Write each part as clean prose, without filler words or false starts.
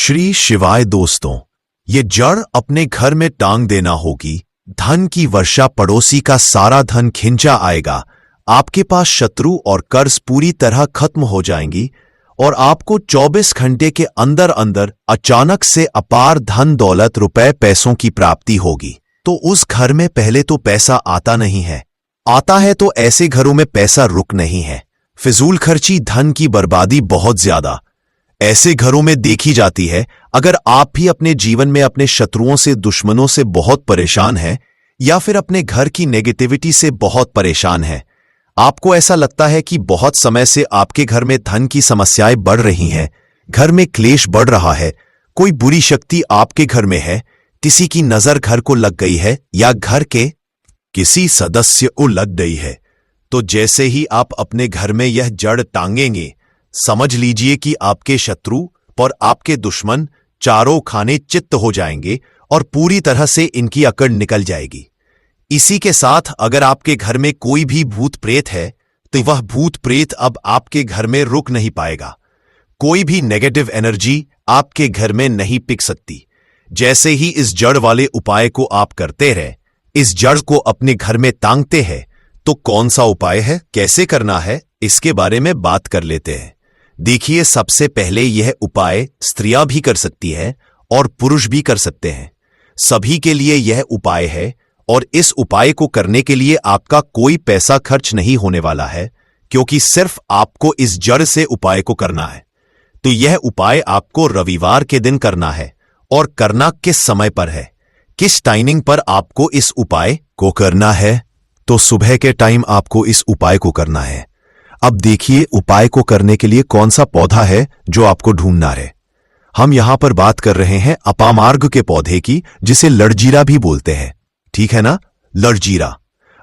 श्री शिवाय दोस्तों, ये जड़ अपने घर में टांग देना होगी। धन की वर्षा, पड़ोसी का सारा धन खिंचा आएगा। आपके पास शत्रु और कर्ज पूरी तरह खत्म हो जाएंगी और आपको 24 घंटे के अंदर अंदर अचानक से अपार धन दौलत, रुपए पैसों की प्राप्ति होगी। तो उस घर में पहले तो पैसा आता नहीं है, आता है तो ऐसे घरों में पैसा रुक नहीं है। फिजूल खर्ची, धन की बर्बादी बहुत ज्यादा ऐसे घरों में देखी जाती है। अगर आप भी अपने जीवन में अपने शत्रुओं से, दुश्मनों से बहुत परेशान हैं या फिर अपने घर की नेगेटिविटी से बहुत परेशान हैं, आपको ऐसा लगता है कि बहुत समय से आपके घर में धन की समस्याएं बढ़ रही हैं, घर में क्लेश बढ़ रहा है, कोई बुरी शक्ति आपके घर में है, किसी की नजर घर को लग गई है या घर के किसी सदस्य को लग गई है, तो जैसे ही आप अपने घर में यह जड़ टांगेंगे, समझ लीजिए कि आपके शत्रु और आपके दुश्मन चारों खाने चित्त हो जाएंगे और पूरी तरह से इनकी अकड़ निकल जाएगी। इसी के साथ अगर आपके घर में कोई भी भूत प्रेत है तो वह भूत प्रेत अब आपके घर में रुक नहीं पाएगा। कोई भी नेगेटिव एनर्जी आपके घर में नहीं टिक सकती। जैसे ही इस जड़ वाले उपाय को आप करते रहे, इस जड़ को अपने घर में टांगते हैं, तो कौन सा उपाय है, कैसे करना है, इसके बारे में बात कर लेते हैं। देखिए, सबसे पहले यह उपाय स्त्रियां भी कर सकती है और पुरुष भी कर सकते हैं। सभी के लिए यह उपाय है और इस उपाय को करने के लिए आपका कोई पैसा खर्च नहीं होने वाला है, क्योंकि सिर्फ आपको इस जड़ से उपाय को करना है। तो यह उपाय आपको रविवार के दिन करना है और करना किस समय पर है, किस टाइमिंग पर आपको इस उपाय को करना है, तो सुबह के टाइम आपको इस उपाय को करना है। अब देखिए, उपाय को करने के लिए कौन सा पौधा है जो आपको ढूंढना है। हम यहां पर बात कर रहे हैं अपामार्ग के पौधे की, जिसे लड़जीरा भी बोलते हैं, ठीक है ना, लड़जीरा।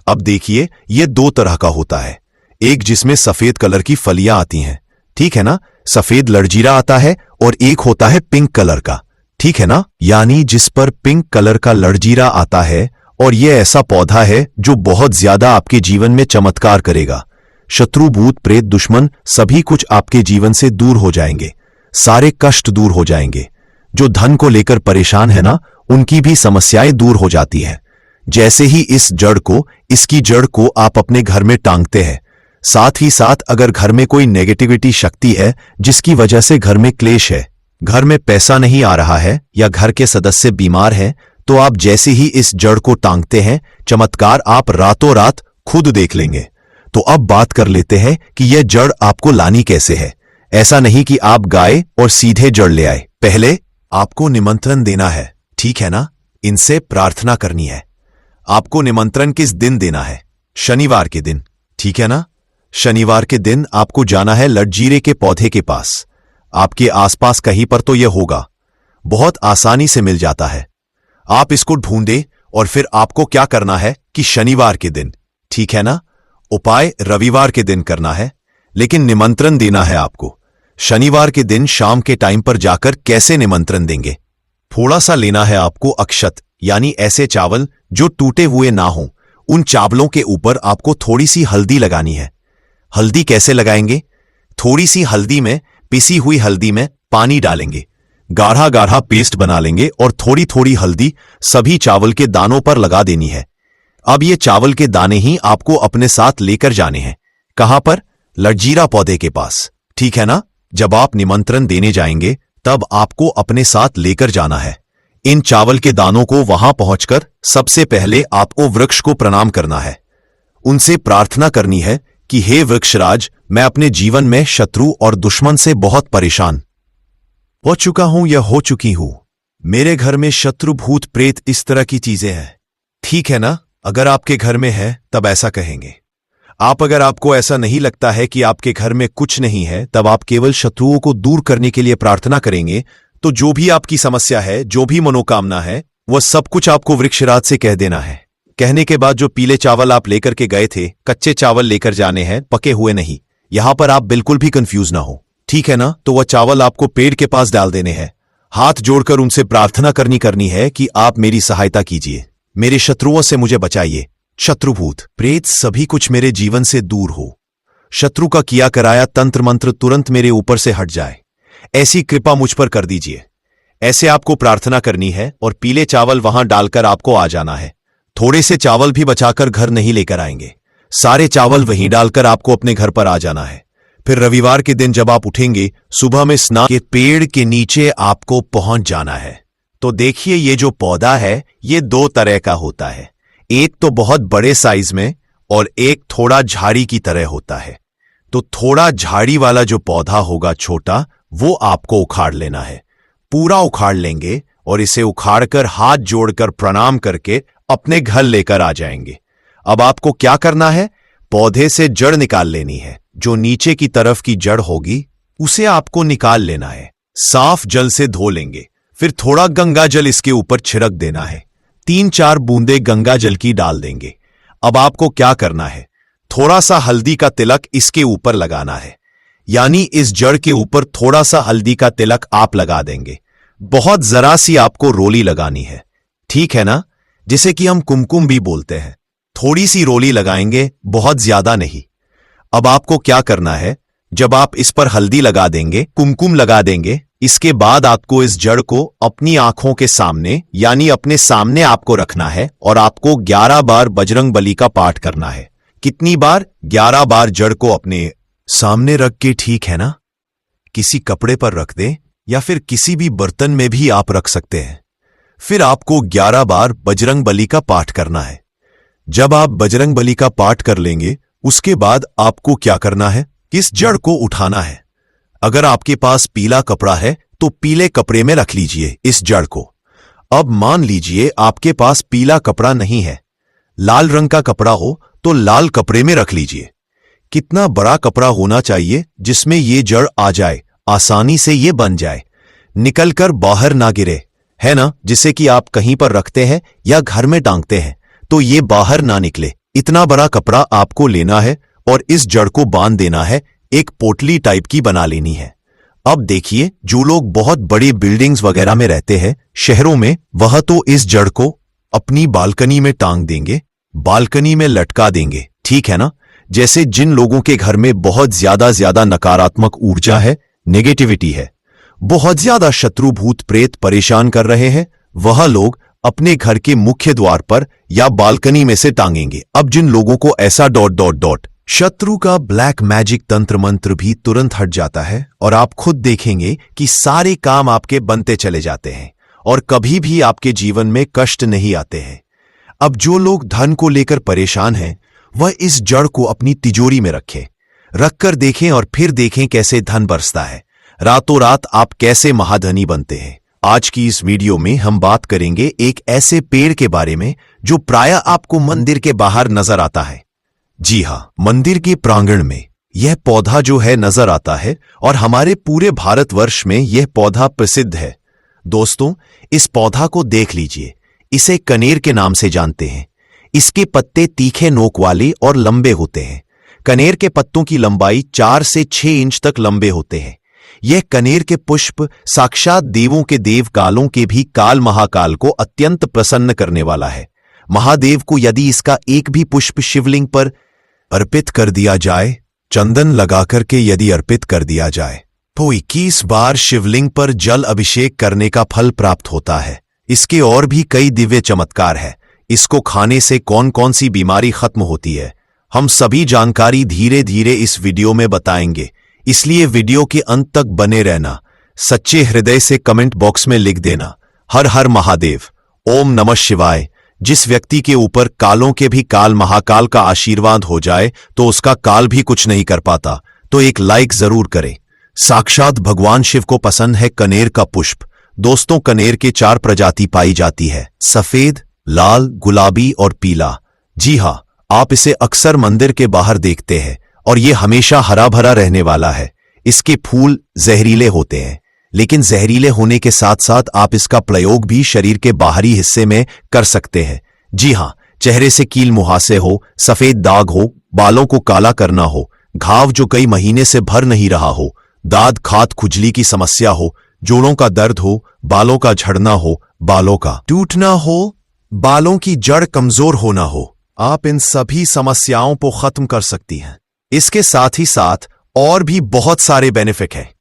अब देखिए, ये दो तरह का होता है, एक जिसमें सफेद कलर की फलियां आती हैं, ठीक है ना, सफेद लड़जीरा आता है, और एक होता है पिंक कलर का, ठीक है ना, यानी जिस पर पिंक कलर का लड़जीरा आता है। और ये ऐसा पौधा है जो बहुत ज्यादा आपके जीवन में चमत्कार करेगा। शत्रु, भूत प्रेत, दुश्मन सभी कुछ आपके जीवन से दूर हो जाएंगे, सारे कष्ट दूर हो जाएंगे। जो धन को लेकर परेशान है ना, उनकी भी समस्याएं दूर हो जाती है। जैसे ही इसकी जड़ को आप अपने घर में टांगते हैं, साथ ही साथ अगर घर में कोई नेगेटिविटी शक्ति है जिसकी वजह से घर में क्लेश है, घर में पैसा नहीं आ रहा है या घर के सदस्य बीमार हैं, तो आप जैसे ही इस जड़ को टांगते हैं, चमत्कार आप रातों रात खुद देख लेंगे। तो अब बात कर लेते हैं कि यह जड़ आपको लानी कैसे है। ऐसा नहीं कि आप गाए और सीधे जड़ ले आए, पहले आपको निमंत्रण देना है, ठीक है ना, इनसे प्रार्थना करनी है। आपको निमंत्रण किस दिन देना है? शनिवार के दिन, ठीक है ना। शनिवार के दिन आपको जाना है लड़जीरे के पौधे के पास। आपके आसपास कहीं पर तो यह होगा, बहुत आसानी से मिल जाता है। आप इसको ढूंढे और फिर आपको क्या करना है कि शनिवार के दिन, ठीक है ना, उपाय रविवार के दिन करना है, लेकिन निमंत्रण देना है आपको। शनिवार के दिन शाम के टाइम पर जाकर कैसे निमंत्रण देंगे? थोड़ा सा लेना है आपको अक्षत, यानी ऐसे चावल जो टूटे हुए ना हो। उन चावलों के ऊपर आपको थोड़ी सी हल्दी लगानी है। हल्दी कैसे लगाएंगे? थोड़ी सी हल्दी में, पिसी हुई हल्दी में पानी डालेंगे, गाढ़ा गाढ़ा पेस्ट बना लेंगे और थोड़ी थोड़ी हल्दी सभी चावल के दानों पर लगा देनी है। अब ये चावल के दाने ही आपको अपने साथ लेकर जाने हैं। कहां पर? लड़जीरा पौधे के पास, ठीक है ना। जब आप निमंत्रण देने जाएंगे तब आपको अपने साथ लेकर जाना है। इन चावल के दानों को वहां पहुंचकर सबसे पहले आपको वृक्ष को प्रणाम करना है। उनसे प्रार्थना करनी है कि हे वृक्षराज, मैं अपने जीवन में शत्रु और दुश्मन से बहुत परेशान हो चुका हूं या हो चुकी हूं। मेरे घर में शत्रु, भूत प्रेत, इस तरह की चीजें हैं, ठीक है ना। अगर आपके घर में है तब ऐसा कहेंगे आप। अगर आपको ऐसा नहीं लगता है कि आपके घर में कुछ नहीं है, तब आप केवल शत्रुओं को दूर करने के लिए प्रार्थना करेंगे। तो जो भी आपकी समस्या है, जो भी मनोकामना है, वह सब कुछ आपको वृक्षराज से कह देना है। कहने के बाद जो पीले चावल आप लेकर के गए थे, कच्चे चावल लेकर जाने हैं, पके हुए नहीं। यहां पर आप बिल्कुल भी कंफ्यूज ना हो, ठीक है ना। तो वह चावल आपको पेड़ के पास डाल देने हैं। हाथ जोड़कर उनसे प्रार्थना करनी है कि आप मेरी सहायता कीजिए, मेरे शत्रुओं से मुझे बचाइए। शत्रु, भूत प्रेत सभी कुछ मेरे जीवन से दूर हो। शत्रु का किया कराया तंत्र मंत्र तुरंत मेरे ऊपर से हट जाए, ऐसी कृपा मुझ पर कर दीजिए। ऐसे आपको प्रार्थना करनी है और पीले चावल वहां डालकर आपको आ जाना है। थोड़े से चावल भी बचाकर घर नहीं लेकर आएंगे, सारे चावल वहीं डालकर आपको अपने घर पर आ जाना है। फिर रविवार के दिन जब आप उठेंगे, सुबह में स्नान के पेड़ के नीचे आपको पहुंच जाना है। तो देखिए, ये जो पौधा है ये दो तरह का होता है, एक तो बहुत बड़े साइज में और एक थोड़ा झाड़ी की तरह होता है। तो थोड़ा झाड़ी वाला जो पौधा होगा छोटा, वो आपको उखाड़ लेना है। पूरा उखाड़ लेंगे और इसे उखाड़कर हाथ जोड़कर प्रणाम करके अपने घर लेकर आ जाएंगे। अब आपको क्या करना है, पौधे से जड़ निकाल लेनी है। जो नीचे की तरफ की जड़ होगी उसे आपको निकाल लेना है। साफ जल से धो लेंगे, फिर थोड़ा गंगा जल इसके ऊपर छिड़क देना है। 3-4 बूंदे गंगा जल की डाल देंगे। अब आपको क्या करना है, थोड़ा सा हल्दी का तिलक इसके ऊपर लगाना है, यानी इस जड़ के ऊपर थोड़ा सा हल्दी का तिलक आप लगा देंगे। बहुत जरा सी आपको रोली लगानी है, ठीक है ना, जिसे कि हम कुमकुम भी बोलते हैं। थोड़ी सी रोली लगाएंगे, बहुत ज्यादा नहीं। अब आपको क्या करना है, जब आप इस पर हल्दी लगा देंगे, कुमकुम लगा देंगे, इसके बाद आपको इस जड़ को अपनी आंखों के सामने यानी अपने सामने आपको रखना है और आपको 11 बार बजरंग बली का पाठ करना है। कितनी बार? 11 बार जड़ को अपने सामने रख के, ठीक है ना। किसी कपड़े पर रख दें या फिर किसी भी बर्तन में भी आप रख सकते हैं। फिर आपको 11 बार बजरंग बली का पाठ करना है। जब आप बजरंग बली का पाठ कर लेंगे, उसके बाद आपको क्या करना है, इस जड़ को उठाना है। अगर आपके पास पीला कपड़ा है तो पीले कपड़े में रख लीजिए इस जड़ को। अब मान लीजिए आपके पास पीला कपड़ा नहीं है, लाल रंग का कपड़ा हो तो लाल कपड़े में रख लीजिए। कितना बड़ा कपड़ा होना चाहिए जिसमें ये जड़ आ जाए, आसानी से ये बन जाए, निकलकर बाहर ना गिरे, है ना, जिसे कि आप कहीं पर रखते हैं या घर में टांगते हैं तो ये बाहर ना निकले। इतना बड़ा कपड़ा आपको लेना है और इस जड़ को बांध देना है, एक पोटली टाइप की बना लेनी है। अब देखिए, जो लोग बहुत बड़ी बिल्डिंग्स वगैरह में रहते हैं, शहरों में, वह तो इस जड़ को अपनी बालकनी में टांग देंगे, बालकनी में लटका देंगे, ठीक है ना। जैसे जिन लोगों के घर में बहुत ज्यादा नकारात्मक ऊर्जा है, नेगेटिविटी है, बहुत ज्यादा शत्रु भूत प्रेत परेशान कर रहे हैं, वह लोग अपने घर के मुख्य द्वार पर या बालकनी में से टांगेंगे। अब जिन लोगों को ऐसा ... शत्रु का ब्लैक मैजिक तंत्र मंत्र भी तुरंत हट जाता है और आप खुद देखेंगे कि सारे काम आपके बनते चले जाते हैं और कभी भी आपके जीवन में कष्ट नहीं आते हैं। अब जो लोग धन को लेकर परेशान हैं, वह इस जड़ को अपनी तिजोरी में रखें, रखकर देखें और फिर देखें कैसे धन बरसता है। रातों रात आप कैसे महाधनी बनते हैं। आज की इस वीडियो में हम बात करेंगे एक ऐसे पेड़ के बारे में जो प्रायः आपको मंदिर के बाहर नजर आता है। जी हां, मंदिर के प्रांगण में यह पौधा जो है नजर आता है और हमारे पूरे भारतवर्ष में यह पौधा प्रसिद्ध है। दोस्तों, इस पौधा को देख लीजिए, इसे कनेर के नाम से जानते हैं। इसके पत्ते तीखे नोक वाले और लंबे होते हैं। कनेर के पत्तों की लंबाई 4 से 6 इंच तक लंबे होते हैं। यह कनेर के पुष्प साक्षात देवों के देव कालों के भी काल महाकाल को अत्यंत प्रसन्न करने वाला है। महादेव को यदि इसका एक भी पुष्प शिवलिंग पर अर्पित कर दिया जाए, चंदन लगाकर के यदि अर्पित कर दिया जाए, तो 21 बार शिवलिंग पर जल अभिषेक करने का फल प्राप्त होता है। इसके और भी कई दिव्य चमत्कार है। इसको खाने से कौन कौन सी बीमारी खत्म होती है, हम सभी जानकारी धीरे धीरे इस वीडियो में बताएंगे, इसलिए वीडियो के अंत तक बने रहना। सच्चे हृदय से कमेंट बॉक्स में लिख देना, हर हर महादेव, ओम नमः शिवाय। जिस व्यक्ति के ऊपर कालों के भी काल महाकाल का आशीर्वाद हो जाए तो उसका काल भी कुछ नहीं कर पाता, तो एक लाइक जरूर करें। साक्षात भगवान शिव को पसंद है कनेर का पुष्प। दोस्तों, कनेर के 4 प्रजाति पाई जाती है, सफेद, लाल, गुलाबी और पीला। जी हां, आप इसे अक्सर मंदिर के बाहर देखते हैं और ये हमेशा हरा भरा रहने वाला है। इसके फूल जहरीले होते हैं, लेकिन जहरीले होने के साथ साथ आप इसका प्रयोग भी शरीर के बाहरी हिस्से में कर सकते हैं। जी हां, चेहरे से कील मुहासे हो, सफेद दाग हो, बालों को काला करना हो, घाव जो कई महीने से भर नहीं रहा हो, दाद खात खुजली की समस्या हो, जोड़ों का दर्द हो, बालों का झड़ना हो, बालों का टूटना हो, बालों की जड़ कमजोर होना हो, आप इन सभी समस्याओं को खत्म कर सकती हैं। इसके साथ ही साथ और भी बहुत सारे बेनिफिट हैं,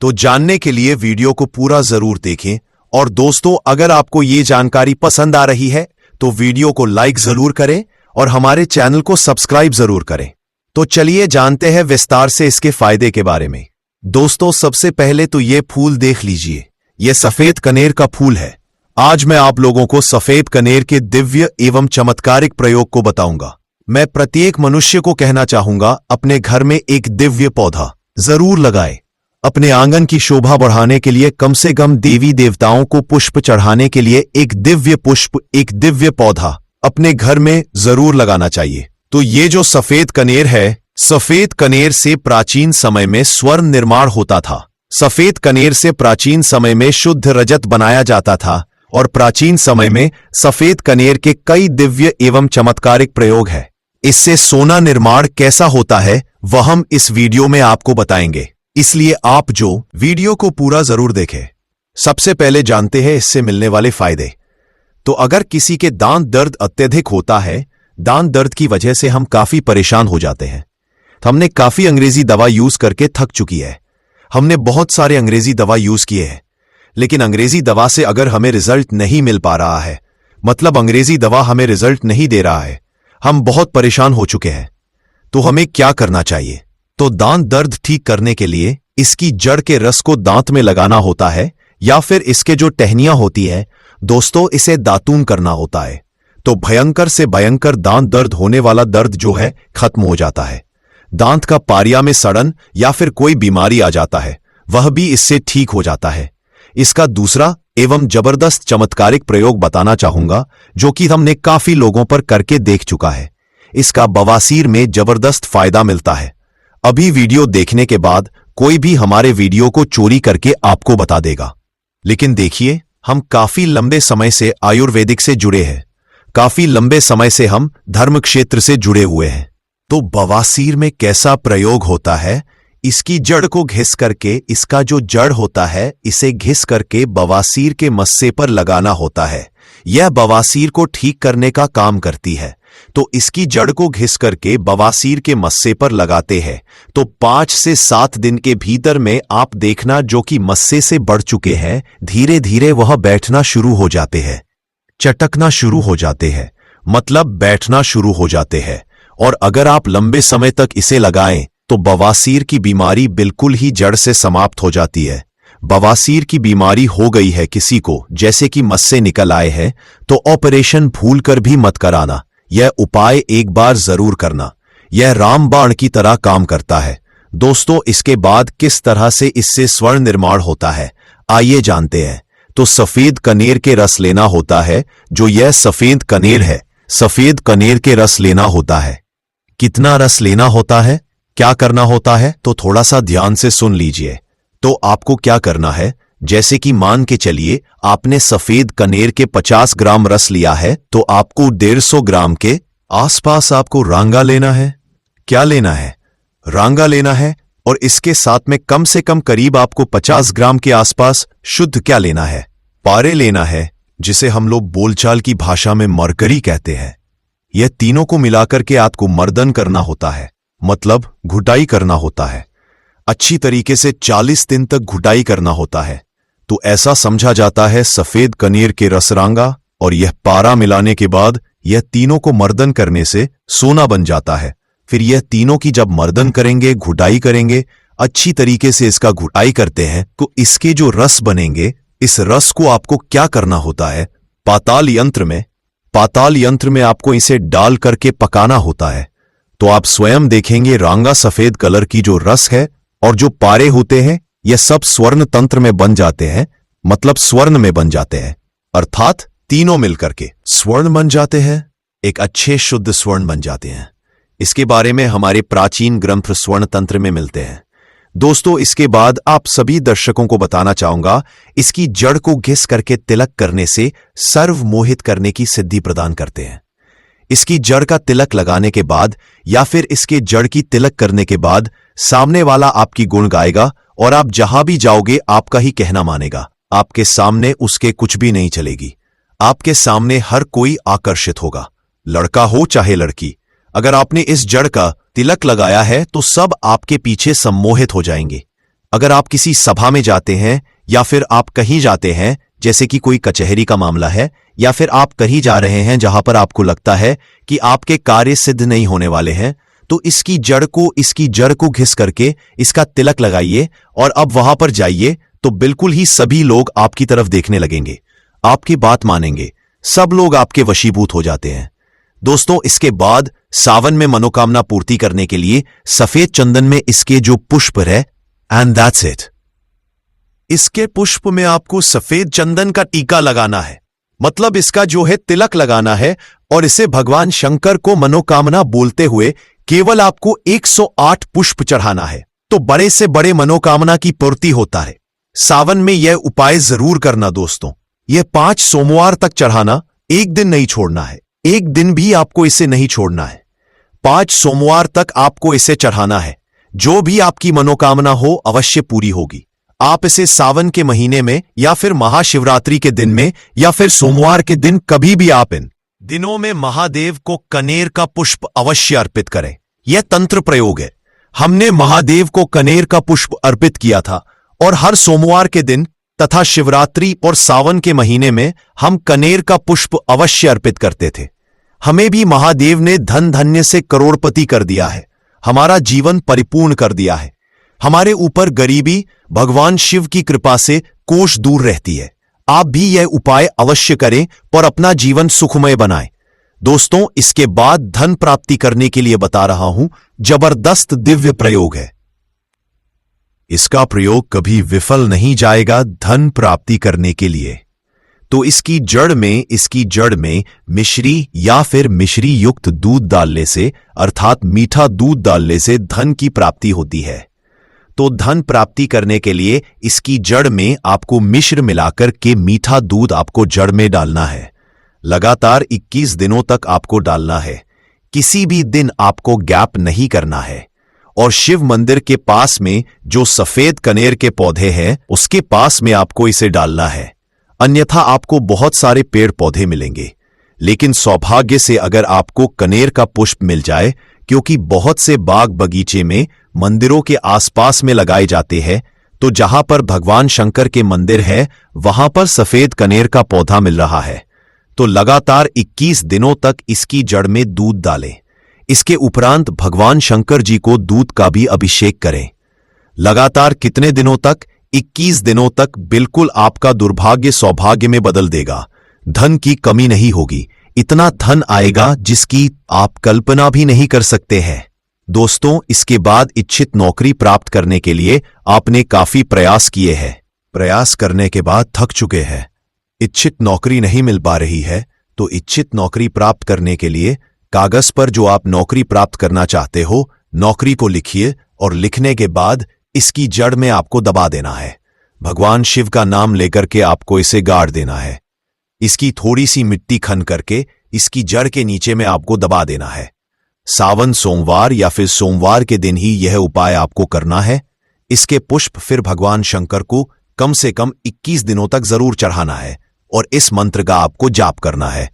तो जानने के लिए वीडियो को पूरा जरूर देखें और दोस्तों, अगर आपको ये जानकारी पसंद आ रही है तो वीडियो को लाइक जरूर करें और हमारे चैनल को सब्सक्राइब जरूर करें। तो चलिए जानते हैं विस्तार से इसके फायदे के बारे में। दोस्तों, सबसे पहले तो ये फूल देख लीजिए, ये सफेद कनेर का फूल है। आज मैं आप लोगों को सफेद कनेर के दिव्य एवं चमत्कारिक प्रयोग को बताऊंगा। मैं प्रत्येक मनुष्य को कहना चाहूंगा, अपने घर में एक दिव्य पौधा जरूर लगाए। अपने आंगन की शोभा बढ़ाने के लिए, कम से कम देवी देवताओं को पुष्प चढ़ाने के लिए एक दिव्य पुष्प, एक दिव्य पौधा अपने घर में जरूर लगाना चाहिए। तो ये जो सफेद कनेर है, सफेद कनेर से प्राचीन समय में स्वर्ण निर्माण होता था। सफेद कनेर से प्राचीन समय में शुद्ध रजत बनाया जाता था और प्राचीन समय में सफेद कनेर के कई दिव्य एवं चमत्कारिक प्रयोग है। इससे सोना निर्माण कैसा होता है वह हम इस वीडियो में आपको बताएंगे, इसलिए आप जो वीडियो को पूरा जरूर देखें। सबसे पहले जानते हैं इससे मिलने वाले फायदे। तो अगर किसी के दांत दर्द अत्यधिक होता है, दांत दर्द की वजह से हम काफी परेशान हो जाते हैं। हमने काफी अंग्रेजी दवा यूज करके थक चुकी है। हमने बहुत सारे अंग्रेजी दवा यूज किए हैं, लेकिन अंग्रेजी दवा से अगर हमें रिजल्ट नहीं मिल पा रहा है, मतलब अंग्रेजी दवा हमें रिजल्ट नहीं दे रहा है, हम बहुत परेशान हो चुके हैं, तो हमें क्या करना चाहिए? तो दांत दर्द ठीक करने के लिए इसकी जड़ के रस को दांत में लगाना होता है, या फिर इसके जो टहनियां होती है दोस्तों, इसे दातून करना होता है। तो भयंकर से भयंकर दांत दर्द होने वाला दर्द जो है खत्म हो जाता है। दांत का पारिया में सड़न या फिर कोई बीमारी आ जाता है, वह भी इससे ठीक हो जाता है। इसका दूसरा एवं जबरदस्त चमत्कारिक प्रयोग बताना चाहूंगा, जो कि हमने काफी लोगों पर करके देख चुका है। इसका बवासीर में जबरदस्त फायदा मिलता है। अभी वीडियो देखने के बाद कोई भी हमारे वीडियो को चोरी करके आपको बता देगा। लेकिन देखिए, हम काफी लंबे समय से आयुर्वेदिक से जुड़े हैं, काफी लंबे समय से हम धर्म क्षेत्र से जुड़े हुए हैं। तो बवासीर में कैसा प्रयोग होता है? इसकी जड़ को घिस करके, इसका जो जड़ होता है इसे घिस करके बवासीर के मस्से पर लगाना होता है। यह बवासीर को ठीक करने का काम करती है। तो इसकी जड़ को घिस करके बवासीर के मस्से पर लगाते हैं तो 5 से 7 दिन के भीतर में आप देखना, जो कि मस्से से बढ़ चुके हैं, धीरे धीरे वह बैठना शुरू हो जाते हैं, चटकना शुरू हो जाते हैं, मतलब बैठना शुरू हो जाते हैं। और अगर आप लंबे समय तक इसे लगाएं तो बवासीर की बीमारी बिल्कुल ही जड़ से समाप्त हो जाती है। बवासीर की बीमारी हो गई है किसी को, जैसे कि मस्से निकल आए हैं, तो ऑपरेशन भूलकर भी मत कराना। यह उपाय एक बार जरूर करना, यह रामबाण की तरह काम करता है। दोस्तों, इसके बाद किस तरह से इससे स्वर्ण निर्माण होता है, आइए जानते हैं। तो सफेद कनेर के रस लेना होता है। जो यह सफेद कनेर है, सफेद कनेर के रस लेना होता है। कितना रस लेना होता है, क्या करना होता है, तो थोड़ा सा ध्यान से सुन लीजिए। तो आपको क्या करना है, जैसे कि मान के चलिए आपने सफेद कनेर के 50 ग्राम रस लिया है, तो आपको 150 ग्राम के आसपास आपको रांगा लेना है। क्या लेना है? रांगा लेना है। और इसके साथ में कम से कम करीब आपको 50 ग्राम के आसपास शुद्ध क्या लेना है? पारे लेना है, जिसे हम लोग बोलचाल की भाषा में मरकरी कहते हैं। यह तीनों को मिलाकर के आपको मर्दन करना होता है, मतलब घुटाई करना होता है। अच्छी तरीके से 40 दिन तक घुटाई करना होता है। तो ऐसा समझा जाता है सफेद कनेर के रसरांगा और यह पारा मिलाने के बाद यह तीनों को मर्दन करने से सोना बन जाता है। फिर यह तीनों की जब मर्दन करेंगे, घुटाई करेंगे, अच्छी तरीके से इसका घुटाई करते हैं, तो इसके जो रस बनेंगे, इस रस को आपको क्या करना होता है? पाताल यंत्र में आपको इसे डाल करके पकाना होता है। तो आप स्वयं देखेंगे रांगा सफेद कलर की जो रस है और जो पारे होते हैं, यह सब स्वर्ण तंत्र में बन जाते हैं, मतलब स्वर्ण में बन जाते हैं, अर्थात तीनों मिलकर के स्वर्ण बन जाते हैं, एक अच्छे शुद्ध स्वर्ण बन जाते हैं। इसके बारे में हमारे प्राचीन ग्रंथ स्वर्ण तंत्र में मिलते हैं। दोस्तों, इसके बाद आप सभी दर्शकों को बताना चाहूंगा, इसकी जड़ को घिस करके तिलक करने से सर्व मोहित करने की सिद्धि प्रदान करते हैं। इसकी जड़ का तिलक लगाने के बाद या फिर इसके जड़ की तिलक करने के बाद सामने वाला आपकी गुण गाएगा और आप जहां भी जाओगे आपका ही कहना मानेगा। आपके सामने उसके कुछ भी नहीं चलेगी। आपके सामने हर कोई आकर्षित होगा, लड़का हो चाहे लड़की। अगर आपने इस जड़ का तिलक लगाया है तो सब आपके पीछे सम्मोहित हो जाएंगे। अगर आप किसी सभा में जाते हैं या फिर आप कहीं जाते हैं जैसे कि कोई कचहरी का मामला है या फिर आप कहीं जा रहे हैं जहां पर आपको लगता है कि आपके कार्य सिद्ध नहीं होने वाले हैं, तो इसकी जड़ को घिस करके इसका तिलक लगाइए और अब वहां पर जाइए तो बिल्कुल ही सभी लोग आपकी तरफ देखने लगेंगे, आपकी बात मानेंगे, सब लोग आपके वशीभूत हो जाते हैं। दोस्तों, इसके बाद सावन में मनोकामना पूर्ति करने के लिए सफेद चंदन में इसके जो पुष्प है, एंड दैट्स इट। इसके पुष्प में आपको सफेद चंदन का टीका लगाना है, मतलब इसका जो है तिलक लगाना है, और इसे भगवान शंकर को मनोकामना बोलते हुए केवल आपको 108 पुष्प चढ़ाना है, तो बड़े से बड़े मनोकामना की पूर्ति होता है। सावन में यह उपाय जरूर करना दोस्तों। यह 5 सोमवार तक चढ़ाना, एक दिन नहीं छोड़ना है, एक दिन भी आपको इसे नहीं छोड़ना है। 5 सोमवार तक आपको इसे चढ़ाना है। जो भी आपकी मनोकामना हो अवश्य पूरी होगी। आप इसे सावन के महीने में या फिर महाशिवरात्रि के दिन में या फिर सोमवार के दिन कभी भी आप इन दिनों में महादेव को कनेर का पुष्प अवश्य अर्पित करें। यह तंत्र प्रयोग है। हमने महादेव को कनेर का पुष्प अर्पित किया था और हर सोमवार के दिन तथा शिवरात्रि और सावन के महीने में हम कनेर का पुष्प अवश्य अर्पित करते थे। हमें भी महादेव ने धन धान्य से करोड़पति कर दिया है, हमारा जीवन परिपूर्ण कर दिया है। हमारे ऊपर गरीबी भगवान शिव की कृपा से कोष दूर रहती है। आप भी यह उपाय अवश्य करें और अपना जीवन सुखमय बनाएं। दोस्तों, इसके बाद धन प्राप्ति करने के लिए बता रहा हूं, जबरदस्त दिव्य प्रयोग है। इसका प्रयोग कभी विफल नहीं जाएगा धन प्राप्ति करने के लिए। तो इसकी जड़ में मिश्री या फिर मिश्री युक्त दूध डालने से, अर्थात मीठा दूध डालने से धन की प्राप्ति होती है। तो धन प्राप्ति करने के लिए इसकी जड़ में आपको मिश्र मिलाकर के मीठा दूध आपको जड़ में डालना है। लगातार 21 दिनों तक आपको डालना है। किसी भी दिन आपको गैप नहीं करना है। और शिव मंदिर के पास में जो सफेद कनेर के पौधे हैं उसके पास में आपको इसे डालना है। अन्यथा आपको बहुत सारे पेड़ पौधे मिलेंगे, लेकिन सौभाग्य से अगर आपको कनेर का पुष्प मिल जाए, क्योंकि बहुत से बाग बगीचे में मंदिरों के आसपास में लगाए जाते हैं, तो जहां पर भगवान शंकर के मंदिर है वहां पर सफेद कनेर का पौधा मिल रहा है। तो लगातार 21 दिनों तक इसकी जड़ में दूध डालें। इसके उपरांत भगवान शंकर जी को दूध का भी अभिषेक करें। लगातार कितने दिनों तक? 21 दिनों तक। बिल्कुल आपका दुर्भाग्य सौभाग्य में बदल देगा। धन की कमी नहीं होगी। इतना धन आएगा जिसकी आप कल्पना भी नहीं कर सकते हैं। दोस्तों, इसके बाद इच्छित नौकरी प्राप्त करने के लिए आपने काफी प्रयास किए हैं। प्रयास करने के बाद थक चुके हैं, इच्छित नौकरी नहीं मिल पा रही है, तो इच्छित नौकरी प्राप्त करने के लिए कागज पर जो आप नौकरी प्राप्त करना चाहते हो, नौकरी को लिखिए और लिखने के बाद इसकी जड़ में आपको दबा देना है। भगवान शिव का नाम लेकर के आपको इसे गाड़ देना है। इसकी थोड़ी सी मिट्टी खन करके इसकी जड़ के नीचे में आपको दबा देना है। सावन सोमवार या फिर सोमवार के दिन ही यह उपाय आपको करना है। इसके पुष्प फिर भगवान शंकर को कम से कम 21 दिनों तक जरूर चढ़ाना है और इस मंत्र का आपको जाप करना है।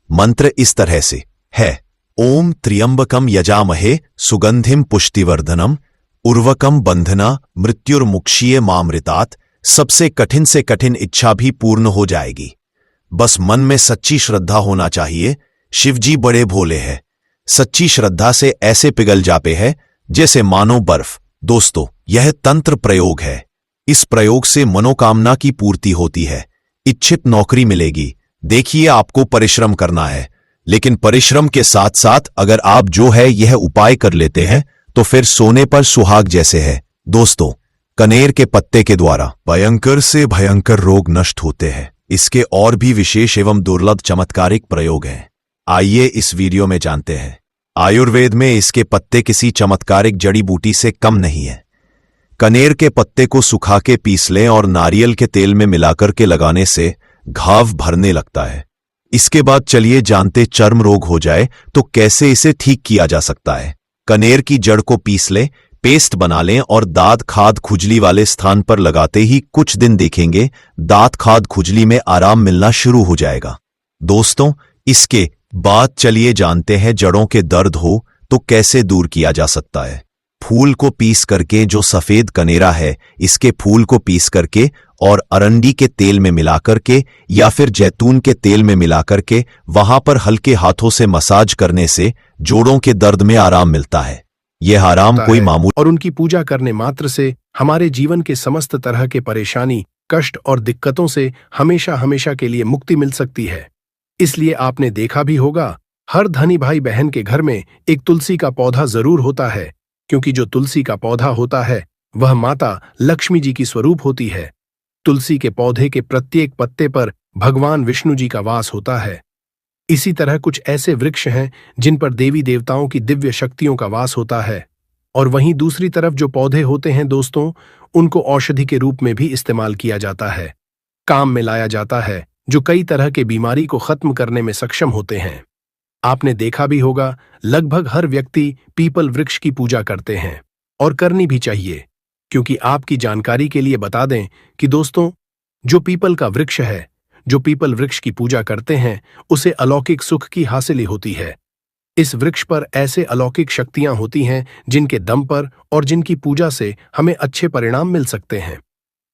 मंत्र इस तरह से है: ओम त्र्यंबकम यजामहे सुगंधिम पुष्टिवर्धनम उर्वकम बंधना मृत्युर्मुक्षीय मामृतात्। सबसे कठिन से कठिन इच्छा भी पूर्ण हो जाएगी। बस मन में सच्ची श्रद्धा होना चाहिए। शिवजी बड़े भोले हैं, सच्ची श्रद्धा से ऐसे पिघल जाते हैं जैसे मानो बर्फ। दोस्तों, यह तंत्र प्रयोग है। इस प्रयोग से मनोकामना की पूर्ति होती है, इच्छित नौकरी मिलेगी। देखिए, आपको परिश्रम करना है, लेकिन परिश्रम के साथ साथ अगर आप जो है यह उपाय कर लेते हैं तो फिर सोने पर सुहाग जैसे है। दोस्तों, कनेर के पत्ते के द्वारा भयंकर से भयंकर रोग नष्ट होते हैं। इसके और भी विशेष एवं दुर्लभ चमत्कारिक प्रयोग हैं। आइए इस वीडियो में जानते हैं। आयुर्वेद में इसके पत्ते किसी चमत्कारिक जड़ी बूटी से कम नहीं है। कनेर के पत्ते को सुखा के पीस लें और नारियल के तेल में मिलाकर के लगाने से घाव भरने लगता है। इसके बाद चलिए जानते, चर्म रोग हो जाए तो कैसे इसे ठीक किया जा सकता है। कनेर की जड़ को पीस लें, पेस्ट बना लें और दांत खाद खुजली वाले स्थान पर लगाते ही कुछ दिन देखेंगे दांत खाद खुजली में आराम मिलना शुरू हो जाएगा। दोस्तों, इसके बाद चलिए जानते हैं जड़ों के दर्द हो तो कैसे दूर किया जा सकता है। फूल को पीस करके, जो सफेद कनेरा है इसके फूल को पीस करके और अरंडी के तेल में मिलाकर के या फिर जैतून के तेल में मिलाकर के वहां पर हल्के हाथों से मसाज करने से जोड़ों के दर्द में आराम मिलता है। यह आराम कोई मामूली और उनकी पूजा करने मात्र से हमारे जीवन के समस्त तरह के परेशानी, कष्ट और दिक्कतों से हमेशा हमेशा के लिए मुक्ति मिल सकती है। इसलिए आपने देखा भी होगा, हर धनी भाई बहन के घर में एक तुलसी का पौधा जरूर होता है, क्योंकि जो तुलसी का पौधा होता है वह माता लक्ष्मी जी की स्वरूप होती है। तुलसी के पौधे के प्रत्येक पत्ते पर भगवान विष्णु जी का वास होता है। इसी तरह कुछ ऐसे वृक्ष हैं जिन पर देवी देवताओं की दिव्य शक्तियों का वास होता है, और वहीं दूसरी तरफ जो पौधे होते हैं दोस्तों, उनको औषधि के रूप में भी इस्तेमाल किया जाता है, काम में लाया जाता है, जो कई तरह के बीमारी को खत्म करने में सक्षम होते हैं। आपने देखा भी होगा, लगभग हर व्यक्ति पीपल वृक्ष की पूजा करते हैं, और करनी भी चाहिए, क्योंकि आपकी जानकारी के लिए बता दें कि दोस्तों, जो पीपल का वृक्ष है, जो पीपल वृक्ष की पूजा करते हैं, उसे अलौकिक सुख की हासिल होती है। इस वृक्ष पर ऐसे अलौकिक शक्तियां होती हैं जिनके दम पर और जिनकी पूजा से हमें अच्छे परिणाम मिल सकते हैं।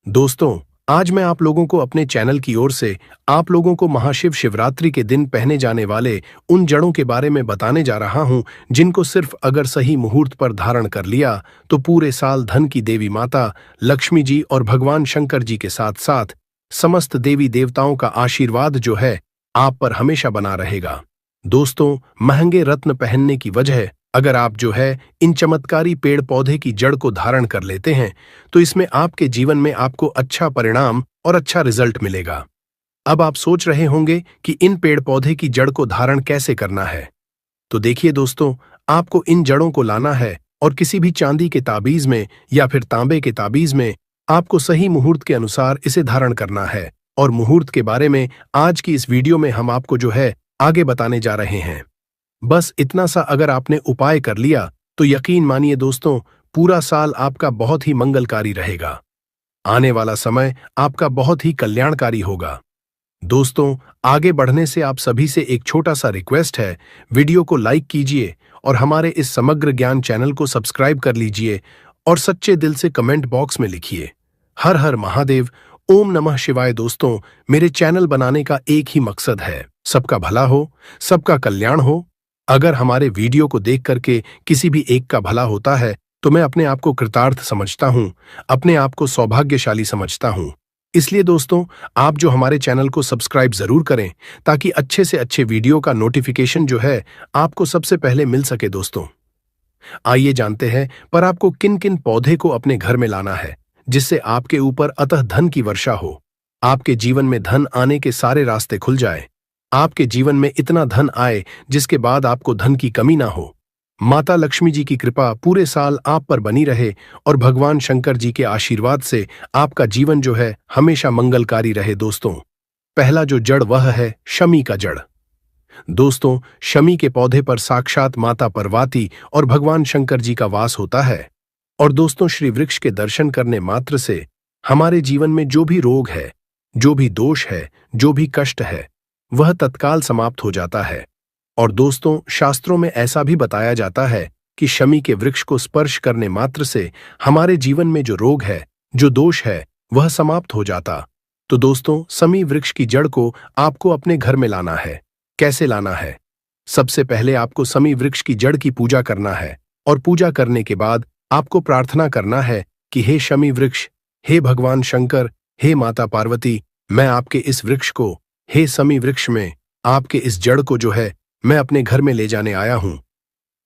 दोस्तों, आज मैं आप लोगों को अपने चैनल की ओर से आप लोगों को महाशिव शिवरात्रि के दिन पहने जाने वाले उन जड़ों के बारे में बताने जा रहा हूं, जिनको सिर्फ अगर सही मुहूर्त पर धारण कर लिया तो पूरे साल धन की देवी माता लक्ष्मी जी और भगवान शंकर जी के साथ साथ समस्त देवी देवताओं का आशीर्वाद जो है आप पर हमेशा बना रहेगा। दोस्तों, महंगे रत्न पहनने की वजह अगर आप जो है इन चमत्कारी पेड़ पौधे की जड़ को धारण कर लेते हैं तो इसमें आपके जीवन में आपको अच्छा परिणाम और अच्छा रिजल्ट मिलेगा। अब आप सोच रहे होंगे कि इन पेड़ पौधे की जड़ को धारण कैसे करना है। तो देखिए दोस्तों, आपको इन जड़ों को लाना है और किसी भी चांदी के ताबीज में या फिर तांबे के ताबीज में आपको सही मुहूर्त के अनुसार इसे धारण करना है। और मुहूर्त के बारे में आज की इस वीडियो में हम आपको जो है आगे बताने जा रहे हैं। बस इतना सा अगर आपने उपाय कर लिया तो यकीन मानिए दोस्तों, पूरा साल आपका बहुत ही मंगलकारी रहेगा। आने वाला समय आपका बहुत ही कल्याणकारी होगा। दोस्तों, आगे बढ़ने से आप सभी से एक छोटा सा रिक्वेस्ट है, वीडियो को लाइक कीजिए और हमारे इस समग्र ज्ञान चैनल को सब्सक्राइब कर लीजिए और सच्चे दिल से कमेंट बॉक्स में लिखिए हर हर महादेव, ओम नमः शिवाय। दोस्तों, मेरे चैनल बनाने का एक ही मकसद है, सबका भला हो, सबका कल्याण हो। अगर हमारे वीडियो को देख करके किसी भी एक का भला होता है तो मैं अपने आप को कृतार्थ समझता हूं, अपने आप को सौभाग्यशाली समझता हूं। इसलिए दोस्तों, आप जो हमारे चैनल को सब्सक्राइब जरूर करें ताकि अच्छे से अच्छे वीडियो का नोटिफिकेशन जो है आपको सबसे पहले मिल सके। दोस्तों, आइए जानते हैं पर आपको किन किन पौधे को अपने घर में लाना है जिससे आपके ऊपर अतः धन की वर्षा हो, आपके जीवन में धन आने के सारे रास्ते खुल जाए, आपके जीवन में इतना धन आए जिसके बाद आपको धन की कमी ना हो। माता लक्ष्मी जी की कृपा पूरे साल आप पर बनी रहे और भगवान शंकर जी के आशीर्वाद से आपका जीवन जो है हमेशा मंगलकारी रहे। दोस्तों, पहला जो जड़ वह है शमी का जड़। दोस्तों, शमी के पौधे पर साक्षात माता पार्वती और भगवान शंकर जी का वास होता है। और दोस्तों, श्री वृक्ष के दर्शन करने मात्र से हमारे जीवन में जो भी रोग है, जो भी दोष है, जो भी कष्ट है, वह तत्काल समाप्त हो जाता है। और दोस्तों, शास्त्रों में ऐसा भी बताया जाता है कि शमी के वृक्ष को स्पर्श करने मात्र से हमारे जीवन में जो रोग है, जो दोष है, वह समाप्त हो जाता। तो दोस्तों, शमी वृक्ष की जड़ को आपको अपने घर में लाना है। कैसे लाना है? सबसे पहले आपको शमी वृक्ष की जड़ की पूजा करना है और पूजा करने के बाद आपको प्रार्थना करना है कि हे शमी वृक्ष, हे भगवान शंकर, हे माता पार्वती, मैं आपके इस वृक्ष को, हे शमी वृक्ष में आपके इस जड़ को जो है मैं अपने घर में ले जाने आया हूं।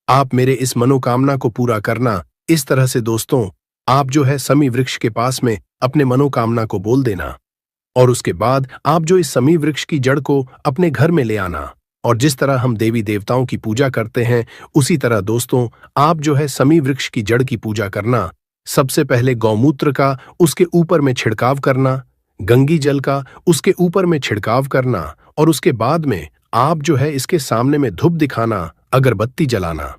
आप मेरे इस मनोकामना को पूरा करना। इस तरह से दोस्तों, आप जो है शमी वृक्ष के पास में अपने मनोकामना को बोल देना और उसके बाद आप जो इस शमी वृक्ष की जड़ को अपने घर में ले आना। और जिस तरह हम देवी देवताओं की पूजा करते हैं उसी तरह दोस्तों, आप जो है शमी वृक्ष की जड़ की पूजा करना। सबसे पहले गौमूत्र का उसके ऊपर में छिड़काव करना, गंगी जल का उसके ऊपर में छिड़काव करना और उसके बाद में आप जो है इसके सामने में धूप दिखाना, अगरबत्ती जलाना।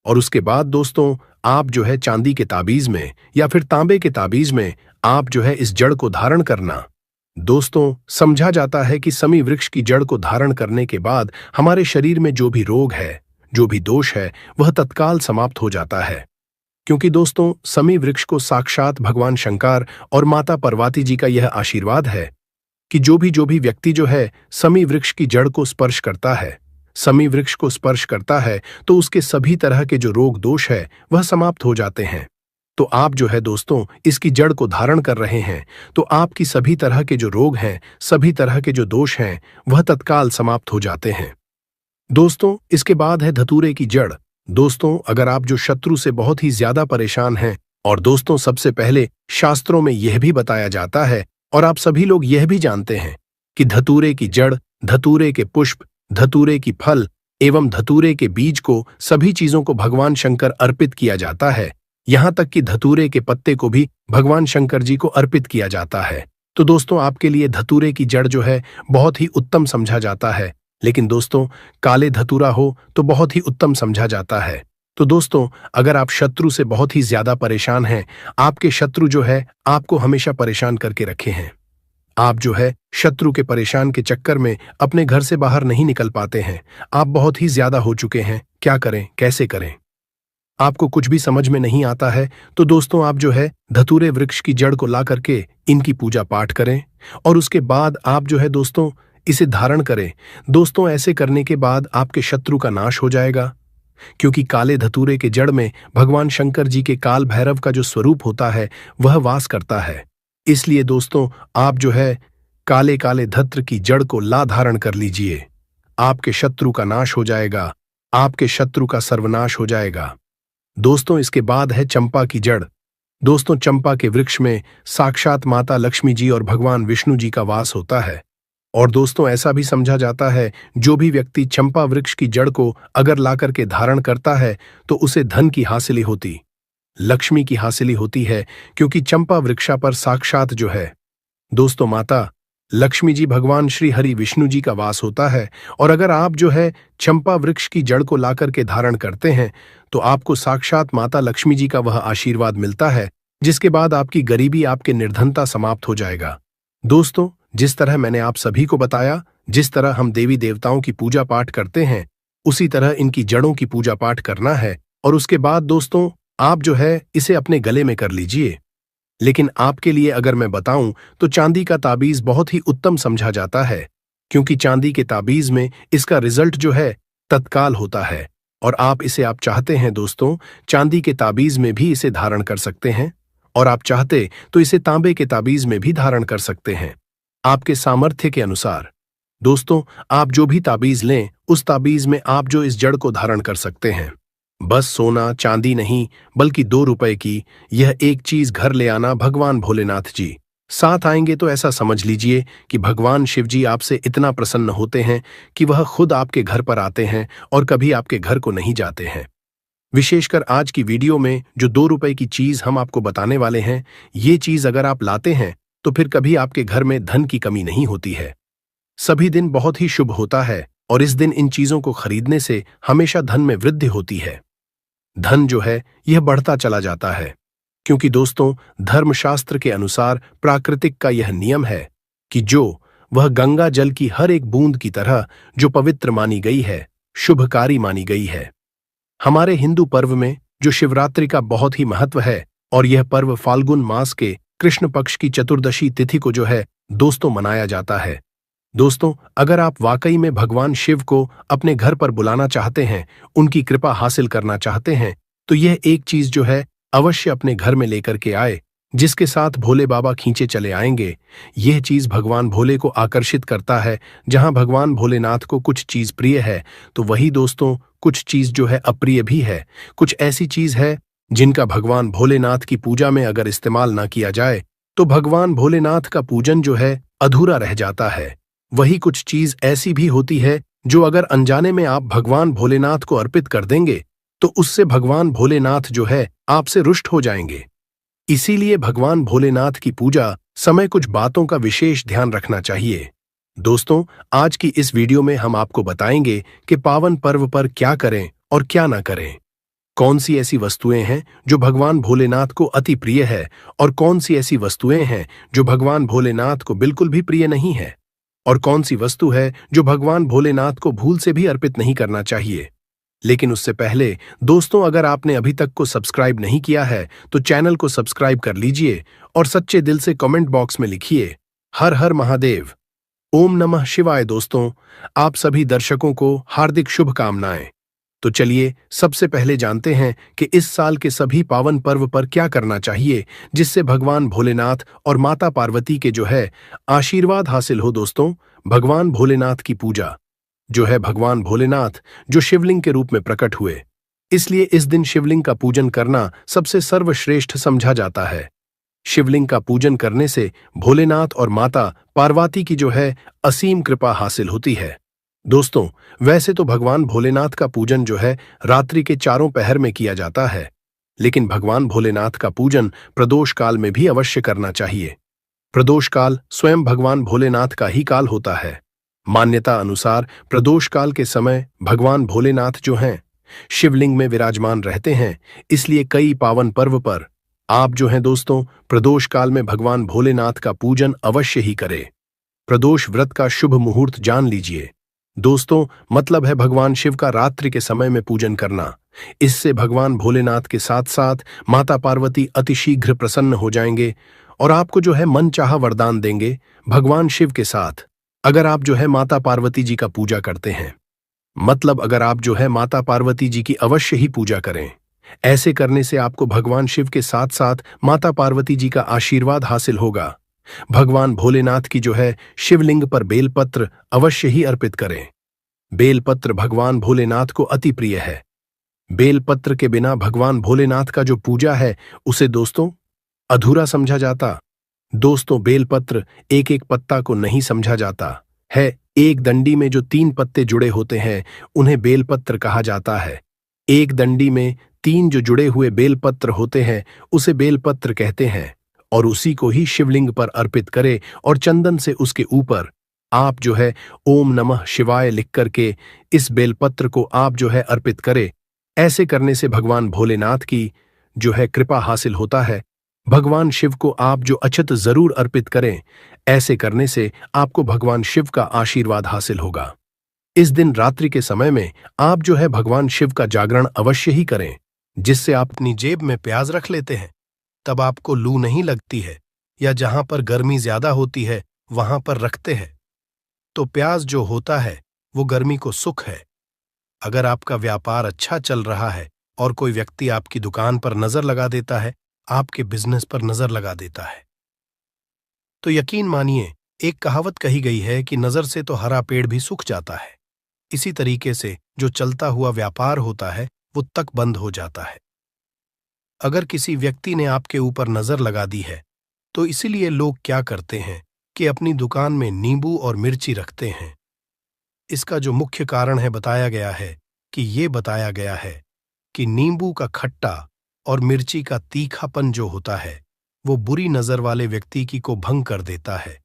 और उसके बाद दोस्तों, आप जो है चांदी के ताबीज में या फिर तांबे के ताबीज में आप जो है इस जड़ को धारण करना। दोस्तों, समझा जाता है कि शमी वृक्ष की जड़ को धारण करने के बाद हमारे शरीर में जो भी रोग है, जो भी दोष है, वह तत्काल समाप्त हो जाता है। क्योंकि दोस्तों समी वृक्ष को साक्षात भगवान शंकर और माता पार्वती जी का यह आशीर्वाद है कि जो भी व्यक्ति जो है समी वृक्ष की जड़ को स्पर्श करता है, समी वृक्ष को स्पर्श करता है, तो उसके सभी तरह के जो रोग दोष है वह समाप्त हो जाते हैं। तो आप जो है दोस्तों इसकी जड़ को धारण कर रहे हैं, तो आपकी सभी तरह के जो रोग हैं, सभी तरह के जो दोष हैं, वह तत्काल समाप्त हो जाते हैं। दोस्तों इसके बाद है धतूरे की जड़। दोस्तों अगर आप जो शत्रु से बहुत ही ज्यादा परेशान हैं, और दोस्तों सबसे पहले शास्त्रों में यह भी बताया जाता है और आप सभी लोग यह भी जानते हैं कि धतूरे की जड़, धतूरे के पुष्प, धतूरे की फल एवं धतूरे के बीज को सभी चीजों को भगवान शंकर अर्पित किया जाता है। यहां तक कि धतूरे के पत्ते को भी भगवान शंकर जी को अर्पित किया जाता है। तो दोस्तों आपके लिए धतूरे की जड़ जो है बहुत ही उत्तम समझा जाता है, लेकिन दोस्तों काले धतूरा हो तो बहुत ही उत्तम समझा जाता है। तो दोस्तों अगर आप शत्रु से बहुत ही ज्यादा परेशान हैं, आपके शत्रु जो है आपको हमेशा परेशान करके रखे हैं, आप जो है शत्रु के परेशान के चक्कर में अपने घर से बाहर नहीं निकल पाते हैं, आप बहुत ही ज्यादा हो चुके हैं, क्या करें कैसे करें, आपको कुछ भी समझ में नहीं आता है, तो दोस्तों आप जो है धतूरे वृक्ष की जड़ को ला करके इनकी पूजा पाठ करें और उसके बाद आप जो है दोस्तों इसे धारण करें। दोस्तों ऐसे करने के बाद आपके शत्रु का नाश हो जाएगा, क्योंकि काले धतूरे के जड़ में भगवान शंकर जी के काल भैरव का जो स्वरूप होता है वह वास करता है। इसलिए दोस्तों आप जो है काले काले धत्र की जड़ को ला धारण कर लीजिए, आपके शत्रु का नाश हो जाएगा, आपके शत्रु का सर्वनाश हो जाएगा। दोस्तों इसके बाद है चंपा की जड़। दोस्तों चंपा के वृक्ष में साक्षात माता लक्ष्मी जी और भगवान विष्णु जी का वास होता है, और दोस्तों ऐसा भी समझा जाता है जो भी व्यक्ति चंपा वृक्ष की जड़ को अगर लाकर के धारण करता है तो उसे धन की हासिली होती, लक्ष्मी की हासिली होती है, क्योंकि चंपा वृक्षा पर साक्षात जो है दोस्तों माता लक्ष्मी जी भगवान श्री हरि विष्णु जी का वास होता है। और अगर आप जो है चंपा वृक्ष की जड़ को लाकर के धारण करते हैं तो आपको साक्षात माता लक्ष्मी जी का वह आशीर्वाद मिलता है, जिसके बाद आपकी गरीबी, आपके निर्धनता समाप्त हो जाएगा। दोस्तों जिस तरह मैंने आप सभी को बताया, जिस तरह हम देवी देवताओं की पूजा पाठ करते हैं, उसी तरह इनकी जड़ों की पूजा पाठ करना है, और उसके बाद दोस्तों आप जो है इसे अपने गले में कर लीजिए। लेकिन आपके लिए अगर मैं बताऊं तो चांदी का ताबीज बहुत ही उत्तम समझा जाता है, क्योंकि चांदी के ताबीज में इसका रिजल्ट जो है तत्काल होता है, और आप इसे आप चाहते हैं दोस्तों चांदी के ताबीज में भी इसे धारण कर सकते हैं, और आप चाहते तो इसे तांबे के ताबीज में भी धारण कर सकते हैं, आपके सामर्थ्य के अनुसार। दोस्तों आप जो भी ताबीज लें उस ताबीज में आप जो इस जड़ को धारण कर सकते हैं। बस सोना चांदी नहीं बल्कि 2 रुपए की यह एक चीज घर ले आना, भगवान भोलेनाथ जी साथ आएंगे तो ऐसा समझ लीजिए कि भगवान शिव जी आपसे इतना प्रसन्न होते हैं कि वह खुद आपके घर पर आते हैं और कभी आपके घर को नहीं जाते हैं। विशेषकर आज की वीडियो में जो 2 रुपए की चीज हम आपको बताने वाले हैं, ये चीज अगर आप लाते हैं तो फिर कभी आपके घर में धन की कमी नहीं होती है। सभी दिन बहुत ही शुभ होता है, और इस दिन इन चीजों को खरीदने से हमेशा धन में वृद्धि होती है। धन जो है यह बढ़ता चला जाता है, क्योंकि दोस्तों धर्मशास्त्र के अनुसार प्राकृतिक का यह नियम है कि जो वह गंगा जल की हर एक बूंद की तरह जो पवित्र मानी गई है, शुभकारी मानी गई है। हमारे हिंदू पर्व में जो शिवरात्रि का बहुत ही महत्व है, और यह पर्व फाल्गुन मास के कृष्ण पक्ष की चतुर्दशी तिथि को जो है दोस्तों मनाया जाता है। दोस्तों अगर आप वाकई में भगवान शिव को अपने घर पर बुलाना चाहते हैं, उनकी कृपा हासिल करना चाहते हैं, तो यह एक चीज जो है अवश्य अपने घर में लेकर के आए, जिसके साथ भोले बाबा खींचे चले आएंगे। यह चीज भगवान भोले को आकर्षित करता है। जहां भगवान भोलेनाथ को कुछ चीज प्रिय है तो वही दोस्तों कुछ चीज जो है अप्रिय भी है। कुछ ऐसी चीज है जिनका भगवान भोलेनाथ की पूजा में अगर इस्तेमाल ना किया जाए तो भगवान भोलेनाथ का पूजन जो है अधूरा रह जाता है। वही कुछ चीज ऐसी भी होती है जो अगर अनजाने में आप भगवान भोलेनाथ को अर्पित कर देंगे तो उससे भगवान भोलेनाथ जो है आपसे रुष्ट हो जाएंगे। इसीलिए भगवान भोलेनाथ की पूजा समय कुछ बातों का विशेष ध्यान रखना चाहिए। दोस्तों आज की इस वीडियो में हम आपको बताएंगे कि पावन पर्व पर क्या करें और क्या ना करें। कौन सी ऐसी वस्तुएं हैं जो भगवान भोलेनाथ को अति प्रिय है, और कौन सी ऐसी वस्तुएं हैं जो भगवान भोलेनाथ को बिल्कुल भी प्रिय नहीं है, और कौन सी वस्तु है जो भगवान भोलेनाथ को भूल से भी अर्पित नहीं करना चाहिए। लेकिन उससे पहले दोस्तों, अगर आपने अभी तक को सब्सक्राइब नहीं किया है तो चैनल को सब्सक्राइब कर लीजिए और सच्चे दिल से कमेंट बॉक्स में लिखिए हर हर महादेव। ओम नमः शिवाय। दोस्तों, आप सभी दर्शकों को हार्दिक शुभकामनाएं। तो चलिए सबसे पहले जानते हैं कि इस साल के सभी पावन पर्व पर क्या करना चाहिए जिससे भगवान भोलेनाथ और माता पार्वती के जो है आशीर्वाद हासिल हो। दोस्तों, भगवान भोलेनाथ की पूजा जो है, भगवान भोलेनाथ जो शिवलिंग के रूप में प्रकट हुए, इसलिए इस दिन शिवलिंग का पूजन करना सबसे सर्वश्रेष्ठ समझा जाता है। शिवलिंग का पूजन करने से भोलेनाथ और माता पार्वती की जो है असीम कृपा हासिल होती है। दोस्तों, वैसे तो भगवान भोलेनाथ का पूजन जो है रात्रि के चारों पहर में किया जाता है, लेकिन भगवान भोलेनाथ का पूजन प्रदोष काल में भी अवश्य करना चाहिए। प्रदोष काल स्वयं भगवान भोलेनाथ का ही काल होता है। मान्यता अनुसार प्रदोष काल के समय भगवान भोलेनाथ जो हैं शिवलिंग में विराजमान रहते हैं, इसलिए कई पावन पर्व पर आप जो हैं दोस्तों प्रदोष काल में भगवान भोलेनाथ का पूजन अवश्य ही करें। प्रदोष व्रत का शुभ मुहूर्त जान लीजिए। दोस्तों, मतलब है भगवान शिव का रात्रि के समय में पूजन करना। इससे भगवान भोलेनाथ के साथ साथ माता पार्वती अतिशीघ्र प्रसन्न हो जाएंगे और आपको जो है मनचाहा वरदान देंगे। भगवान शिव के साथ अगर आप जो है माता पार्वती जी का पूजा करते हैं, मतलब अगर आप जो है माता पार्वती जी की अवश्य ही पूजा करें। ऐसे करने से आपको भगवान शिव के साथ साथ माता पार्वती जी का आशीर्वाद हासिल होगा। भगवान भोलेनाथ की जो है शिवलिंग पर बेलपत्र अवश्य ही अर्पित करें। बेलपत्र भगवान भोलेनाथ को अति प्रिय है। बेलपत्र के बिना भगवान भोलेनाथ का जो पूजा है उसे दोस्तों अधूरा समझा जाता। दोस्तों, बेलपत्र एक एक पत्ता को नहीं समझा जाता है। एक डंडी में जो 3 पत्ते जुड़े होते हैं उन्हें बेलपत्र कहा जाता है। एक डंडी में 3 जो जुड़े हुए बेलपत्र होते हैं उसे बेलपत्र कहते हैं और उसी को ही शिवलिंग पर अर्पित करें और चंदन से उसके ऊपर आप जो है ओम नमः शिवाय लिख करके इस बेलपत्र को आप जो है अर्पित करें। ऐसे करने से भगवान भोलेनाथ की जो है कृपा हासिल होता है। भगवान शिव को आप जो अक्षत जरूर अर्पित करें। ऐसे करने से आपको भगवान शिव का आशीर्वाद हासिल होगा। इस दिन रात्रि के समय में आप जो है भगवान शिव का जागरण अवश्य ही करें, जिससे आप अपनी जेब में प्याज रख लेते हैं, तब आपको लू नहीं लगती है, या जहां पर गर्मी ज्यादा होती है वहां पर रखते हैं तो प्याज जो होता है वो गर्मी को सुख है। अगर आपका व्यापार अच्छा चल रहा है और कोई व्यक्ति आपकी दुकान पर नजर लगा देता है, आपके बिजनेस पर नजर लगा देता है, तो यकीन मानिए एक कहावत कही गई है कि नजर से तो हरा पेड़ भी सूख जाता है। इसी तरीके से जो चलता हुआ व्यापार होता है वो तक बंद हो जाता है। अगर किसी व्यक्ति ने आपके ऊपर नजर लगा दी है तो इसीलिए लोग क्या करते हैं कि अपनी दुकान में नींबू और मिर्ची रखते हैं। इसका जो मुख्य कारण है बताया गया है कि नींबू का खट्टा और मिर्ची का तीखापन जो होता है वो बुरी नजर वाले व्यक्ति की को भंग कर देता है,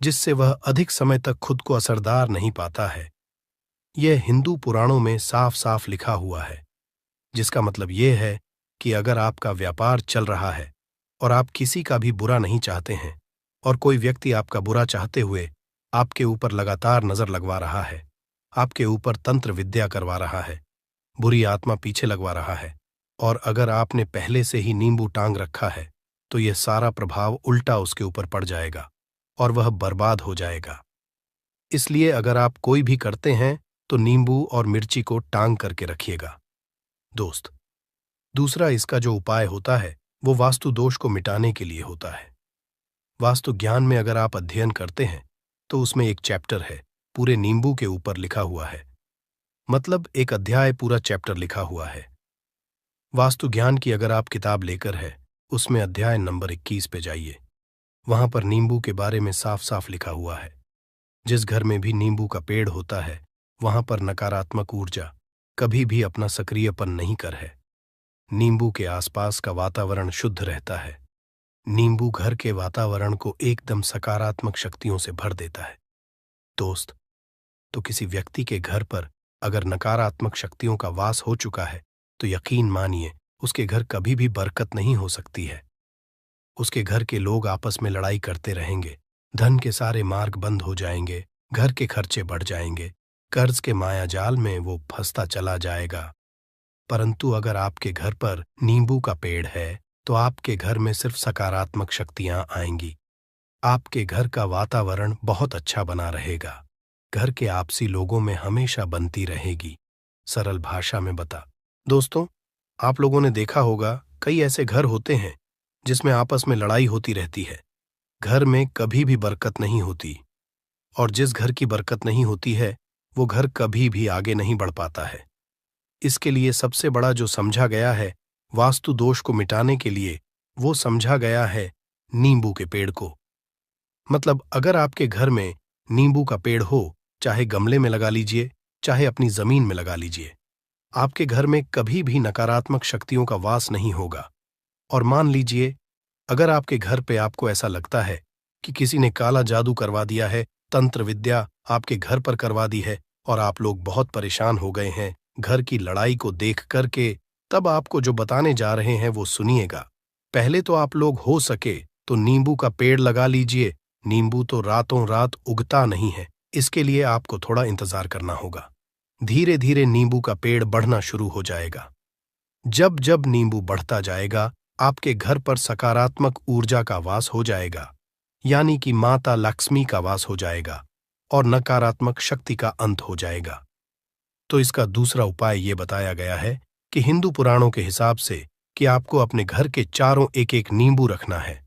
जिससे वह अधिक समय तक खुद को असरदार नहीं पाता है। यह हिंदू पुराणों में साफ साफ लिखा हुआ है, जिसका मतलब यह है कि अगर आपका व्यापार चल रहा है और आप किसी का भी बुरा नहीं चाहते हैं और कोई व्यक्ति आपका बुरा चाहते हुए आपके ऊपर लगातार नजर लगवा रहा है, आपके ऊपर तंत्र विद्या करवा रहा है, बुरी आत्मा पीछे लगवा रहा है, और अगर आपने पहले से ही नींबू टांग रखा है तो यह सारा प्रभाव उल्टा उसके ऊपर पड़ जाएगा और वह बर्बाद हो जाएगा। इसलिए अगर आप कोई भी करते हैं तो नींबू और मिर्ची को टांग करके रखिएगा। दोस्त, दूसरा इसका जो उपाय होता है वो वास्तु दोष को मिटाने के लिए होता है। वास्तु ज्ञान में अगर आप अध्ययन करते हैं तो उसमें एक चैप्टर है पूरे नींबू के ऊपर लिखा हुआ है, मतलब एक अध्याय पूरा चैप्टर लिखा हुआ है। वास्तु ज्ञान की अगर आप किताब लेकर है उसमें अध्याय नंबर 21 पे जाइए। वहां पर नींबू के बारे में साफ साफ लिखा हुआ है। जिस घर में भी नींबू का पेड़ होता है वहां पर नकारात्मक ऊर्जा कभी भी अपना सक्रियपन नहीं कर है। नींबू के आसपास का वातावरण शुद्ध रहता है। नींबू घर के वातावरण को एकदम सकारात्मक शक्तियों से भर देता है। दोस्त, तो किसी व्यक्ति के घर पर अगर नकारात्मक शक्तियों का वास हो चुका है तो यकीन मानिए उसके घर कभी भी बरकत नहीं हो सकती है। उसके घर के लोग आपस में लड़ाई करते रहेंगे, धन के सारे मार्ग बंद हो जाएंगे, घर के खर्चे बढ़ जाएंगे, कर्ज के मायाजाल में वो फंसता चला जाएगा। परंतु अगर आपके घर पर नींबू का पेड़ है तो आपके घर में सिर्फ सकारात्मक शक्तियां आएंगी। आपके घर का वातावरण बहुत अच्छा बना रहेगा। घर के आपसी लोगों में हमेशा बनती रहेगी। सरल भाषा में बता। दोस्तों, आप लोगों ने देखा होगा कई ऐसे घर होते हैं जिसमें आपस में लड़ाई होती रहती है। घर में कभी भी बरकत नहीं होती, और जिस घर की बरकत नहीं होती है वो घर कभी भी आगे नहीं बढ़ पाता है। इसके लिए सबसे बड़ा जो समझा गया है वास्तु दोष को मिटाने के लिए, वो समझा गया है नींबू के पेड़ को। मतलब अगर आपके घर में नींबू का पेड़ हो, चाहे गमले में लगा लीजिए, चाहे अपनी जमीन में लगा लीजिए, आपके घर में कभी भी नकारात्मक शक्तियों का वास नहीं होगा। और मान लीजिए अगर आपके घर पे आपको ऐसा लगता है कि किसी ने काला जादू करवा दिया है, तंत्र विद्या आपके घर पर करवा दी है और आप लोग बहुत परेशान हो गए हैं घर की लड़ाई को देख करके, तब आपको जो बताने जा रहे हैं वो सुनिएगा। पहले तो आप लोग हो सके तो नींबू का पेड़ लगा लीजिए। नींबू तो रातों रात उगता नहीं है, इसके लिए आपको थोड़ा इंतजार करना होगा। धीरे धीरे नींबू का पेड़ बढ़ना शुरू हो जाएगा। जब जब नींबू बढ़ता जाएगा आपके घर पर सकारात्मक ऊर्जा का वास हो जाएगा, यानी कि माता लक्ष्मी का वास हो जाएगा और नकारात्मक शक्ति का अंत हो जाएगा। तो इसका दूसरा उपाय ये बताया गया है कि हिंदू पुराणों के हिसाब से कि आपको अपने घर के चारों एक एक नींबू रखना है।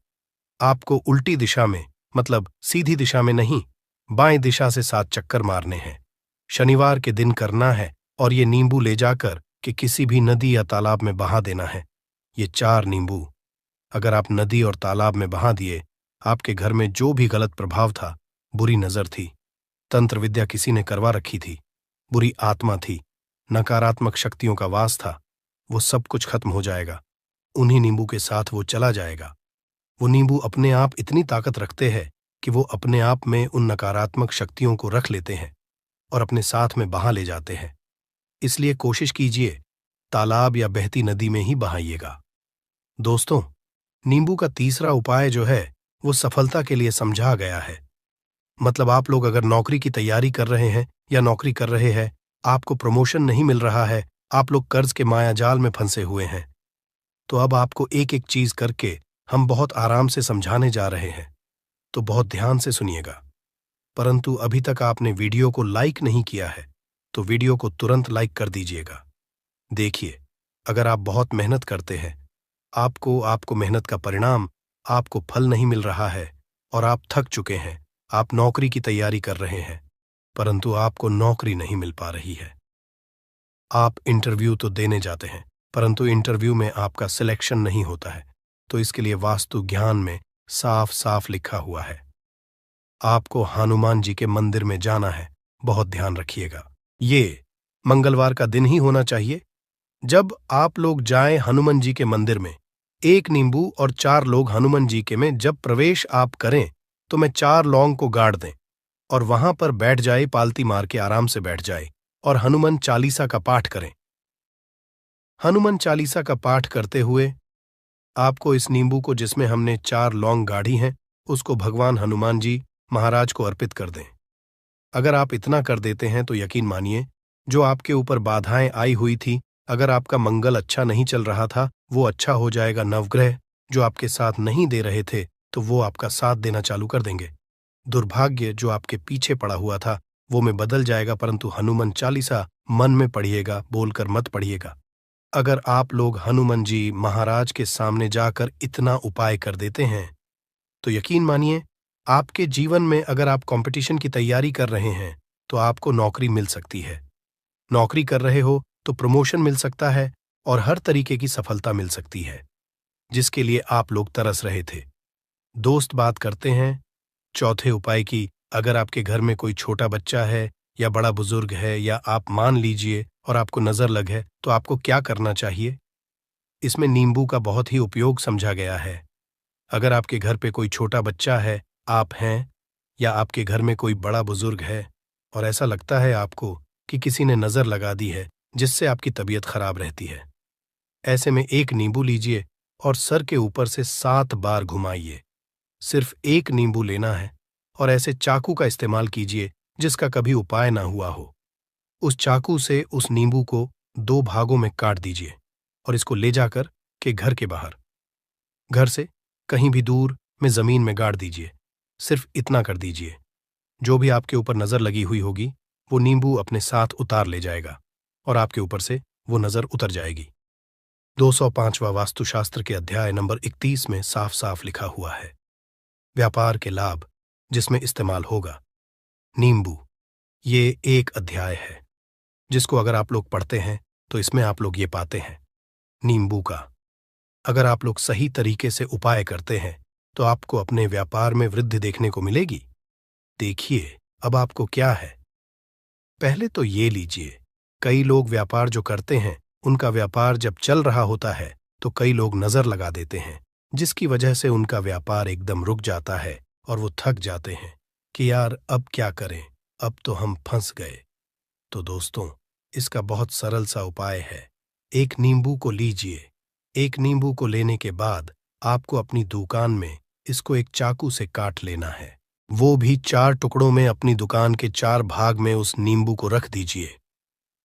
आपको उल्टी दिशा में, मतलब सीधी दिशा में नहीं, बाएं दिशा से 7 चक्कर मारने हैं। शनिवार के दिन करना है और ये नींबू ले जाकर कि किसी भी नदी या तालाब में बहा देना है। ये 4 नींबू अगर आप नदी और तालाब में बहा दिए, आपके घर में जो भी गलत प्रभाव था, बुरी नजर थी, तंत्र विद्या किसी ने करवा रखी थी, बुरी आत्मा थी, नकारात्मक शक्तियों का वास था, वो सब कुछ खत्म हो जाएगा। उन्हीं नींबू के साथ वो चला जाएगा। वो नींबू अपने आप इतनी ताकत रखते हैं कि वो अपने आप में उन नकारात्मक शक्तियों को रख लेते हैं और अपने साथ में बहा ले जाते हैं। इसलिए कोशिश कीजिए तालाब या बहती नदी में ही बहाइएगा। दोस्तों, नींबू का तीसरा उपाय जो है वो सफलता के लिए समझा गया है। मतलब आप लोग अगर नौकरी की तैयारी कर रहे हैं या नौकरी कर रहे हैं, आपको प्रमोशन नहीं मिल रहा है, आप लोग कर्ज के मायाजाल में फंसे हुए हैं, तो अब आपको एक एक चीज करके हम बहुत आराम से समझाने जा रहे हैं, तो बहुत ध्यान से सुनिएगा। परंतु अभी तक आपने वीडियो को लाइक नहीं किया है तो वीडियो को तुरंत लाइक कर दीजिएगा। देखिए, अगर आप बहुत मेहनत करते हैं, आपको मेहनत का परिणाम, आपको फल नहीं मिल रहा है और आप थक चुके हैं, आप नौकरी की तैयारी कर रहे हैं परंतु आपको नौकरी नहीं मिल पा रही है। आप इंटरव्यू तो देने जाते हैं परंतु इंटरव्यू में आपका सिलेक्शन नहीं होता है, तो इसके लिए वास्तु ज्ञान में साफ साफ लिखा हुआ है आपको हनुमान जी के मंदिर में जाना है। बहुत ध्यान रखिएगा, ये मंगलवार का दिन ही होना चाहिए। जब आप लोग जाएं हनुमान जी के मंदिर में, 1 नींबू और 4 लोग हनुमान जी के में जब प्रवेश आप करें तो मैं 4 लौंग को गाड़ दें और वहां पर बैठ जाए, पालती मार के आराम से बैठ जाए और हनुमान चालीसा का पाठ करें। हनुमान चालीसा का पाठ करते हुए आपको इस नींबू को जिसमें हमने 4 लौंग गाढ़ी हैं उसको भगवान हनुमान जी महाराज को अर्पित कर दें। अगर आप इतना कर देते हैं तो यकीन मानिए जो आपके ऊपर बाधाएं आई हुई थी, अगर आपका मंगल अच्छा नहीं चल रहा था वो अच्छा हो जाएगा। नवग्रह जो आपके साथ नहीं दे रहे थे तो वो आपका साथ देना चालू कर देंगे। दुर्भाग्य जो आपके पीछे पड़ा हुआ था वो में बदल जाएगा। परंतु हनुमान चालीसा मन में पढ़िएगा, बोलकर मत पढ़िएगा। अगर आप लोग हनुमान जी महाराज के सामने जाकर इतना उपाय कर देते हैं तो यकीन मानिए आपके जीवन में, अगर आप कंपटीशन की तैयारी कर रहे हैं तो आपको नौकरी मिल सकती है। नौकरी कर रहे हो तो प्रमोशन मिल सकता है और हर तरीके की सफलता मिल सकती है जिसके लिए आप लोग तरस रहे थे। दोस्त बात करते हैं चौथे उपाय की। अगर आपके घर में कोई छोटा बच्चा है या बड़ा बुजुर्ग है या आप मान लीजिए और आपको नजर लग है तो आपको क्या करना चाहिए। इसमें नींबू का बहुत ही उपयोग समझा गया है। अगर आपके घर पे कोई छोटा बच्चा है, आप हैं, या आपके घर में कोई बड़ा बुजुर्ग है और ऐसा लगता है आपको कि किसी ने नजर लगा दी है जिससे आपकी तबीयत खराब रहती है, ऐसे में 1 नींबू लीजिए और सर के ऊपर से 7 बार घुमाइए। सिर्फ 1 नींबू लेना है और ऐसे चाकू का इस्तेमाल कीजिए जिसका कभी उपाय ना हुआ हो। उस चाकू से उस नींबू को 2 भागों में काट दीजिए और इसको ले जाकर के घर के बाहर, घर से कहीं भी दूर में जमीन में गाड़ दीजिए। सिर्फ इतना कर दीजिए, जो भी आपके ऊपर नजर लगी हुई होगी वो नींबू अपने साथ उतार ले जाएगा और आपके ऊपर से वो नजर उतर जाएगी। 205वां वास्तुशास्त्र के अध्याय नंबर 31 में साफ साफ लिखा हुआ है, व्यापार के लाभ जिसमें इस्तेमाल होगा नींबू। ये एक अध्याय है जिसको अगर आप लोग पढ़ते हैं तो इसमें आप लोग ये पाते हैं नींबू का अगर आप लोग सही तरीके से उपाय करते हैं तो आपको अपने व्यापार में वृद्धि देखने को मिलेगी। देखिए अब आपको क्या है। पहले तो ये लीजिए, कई लोग व्यापार जो करते हैं उनका व्यापार जब चल रहा होता है तो कई लोग नजर लगा देते हैं, जिसकी वजह से उनका व्यापार एकदम रुक जाता है और वो थक जाते हैं कि यार अब क्या करें, अब तो हम फंस गए। तो दोस्तों, इसका बहुत सरल सा उपाय है। एक नींबू को लीजिए। एक नींबू को लेने के बाद आपको अपनी दुकान में इसको एक चाकू से काट लेना है। वो भी 4 टुकड़ों में अपनी दुकान के 4 भाग में उस नींबू को रख दीजिए।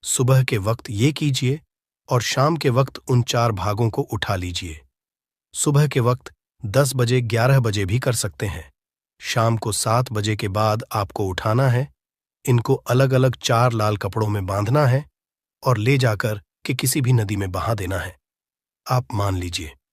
सुबह के वक्त ये कीजिए और शाम के वक्त उन 4 भागों को उठा लीजिए। सुबह के वक्त 10 बजे 11 बजे भी कर सकते हैं। शाम को 7 बजे के बाद आपको उठाना है। इनको अलग अलग 4 लाल कपड़ों में बांधना है और ले जाकर के किसी भी नदी में बहा देना है। आप मान लीजिए